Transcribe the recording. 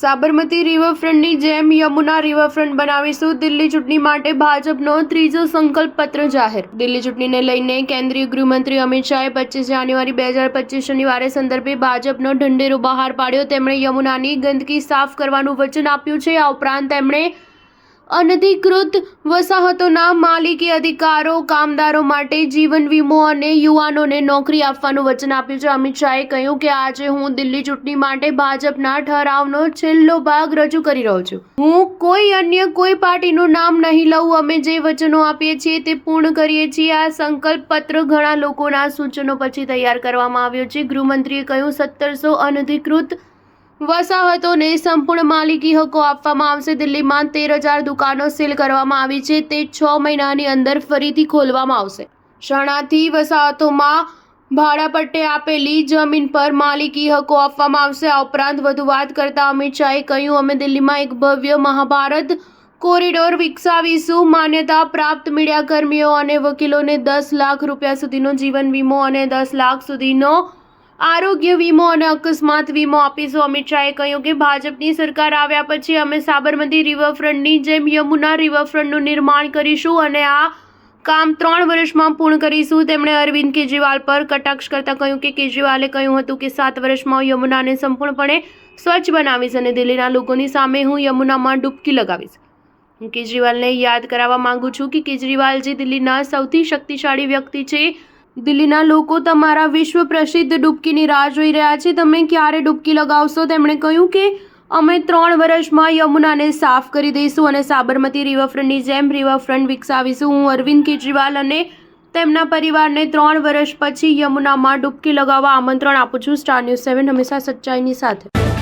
સાબરમતી રિવરફ્રન્ટની જેમ યમુના રિવરફ્રન્ટ બનાવીશું. દિલ્હી ચૂંટણી માટે ભાજપનો ત્રીજો સંકલ્પ પત્ર જાહેર. દિલ્હી ચૂંટણીને લઈને કેન્દ્રીય ગૃહમંત્રી અમિત શાહે 25 જાન્યુઆરી 2025 શનિવારે સંદર્ભે ભાજપનો ઢંઢેરો બહાર પાડ્યો. તેમણે યમુનાની ગંદકી સાફ કરવાનું વચન આપ્યું છે. આ ઉપરાંત તેમણે અનધિકૃત વસાહતોના માલિકી અધિકારો, કામદારો માટે જીવન વીમો અને યુવાનોને નોકરી આપવાનું વચન આપ્યું છે. અમિત શાહે કહ્યું કે આજે હું દિલ્હી ચૂંટણી માટે ભાજપના ઠરાવનો છેલ્લો ભાગ રજૂ કરી રહ્યો છું. હું કોઈ અન્ય કોઈ પાર્ટીનું નામ નહીં લઉં. અમે જે વચનો આપીએ છીએ તે પૂર્ણ કરીએ છીએ. આ સંકલ્પ પત્ર ઘણા લોકોના સૂચનો પછી તૈયાર કરવામાં આવ્યો છે. ગૃહમંત્રીએ કહ્યું 1700 અનધિકૃત વસાહતોને સંપૂર્ણ માલિકી હકો આપવામાં આવશે. દિલ્હીમાં 13,000 દુકાનો સીલ કરવામાં આવી છે. તે 6 મહિનાની અંદર ફરીથી ખોલવામાં આવશે. શરણાર્થી વસાહતોમાં ભાડાપટ્ટે આપેલી જમીન પર માલિકી હકો આપવામાં આવશે. આ ઉપરાંત વધુ વાત કરતા અમિત શાહે કહ્યું અમે દિલ્હીમાં એક ભવ્ય મહાભારત કોરિડોર વિકસાવીશું. માન્યતા પ્રાપ્ત મીડિયાકર્મીઓ અને વકીલોને 10 લાખ રૂપિયા સુધીનો જીવન વીમો અને 10 લાખ સુધીનો આરોગ્ય વીમો અને અકસ્માત વીમો આપીશું. અમિત શાહે કહ્યું કે ભાજપની સરકાર આવ્યા પછી અમે સાબરમતી રિવરફ્રન્ટની જેમ યમુના રિવરફ્રન્ટનું નિર્માણ કરીશું અને આ કામ 3 વર્ષમાં પૂર્ણ કરીશું. તેમણે અરવિંદ કેજરીવાલ પર કટાક્ષ કરતા કહ્યું કે કેજરીવાલે કહ્યું હતું કે 7 વર્ષમાં યમુનાને સંપૂર્ણપણે સ્વચ્છ બનાવીશ અને દિલ્હીના લોકોની સામે હું યમુનામાં ડૂબકી લગાવીશ. હું કેજરીવાલને યાદ કરાવવા માંગુ છું કે કેજરીવાલજી દિલ્હીના સૌથી શક્તિશાળી વ્યક્તિ છે. દિલ્હીના લોકો તમારા વિશ્વ પ્રસિદ્ધ ડૂબકીની રાહ જોઈ રહ્યા છે. તમે ક્યારે ડૂબકી લગાવશો? તેમણે કહ્યું કે અમે 3 વર્ષમાં યમુનાને સાફ કરી દઈશું અને સાબરમતી રિવરફ્રન્ટની જેમ રિવરફ્રન્ટ વિકસાવીશું. હું અરવિંદ કેજરીવાલ અને તેમના પરિવારને 3 વર્ષ પછી યમુનામાં ડૂબકી લગાવવા આમંત્રણ આપું છું. સ્ટાર ન્યૂઝ 7 હંમેશા સચ્ચાઈની સાથે.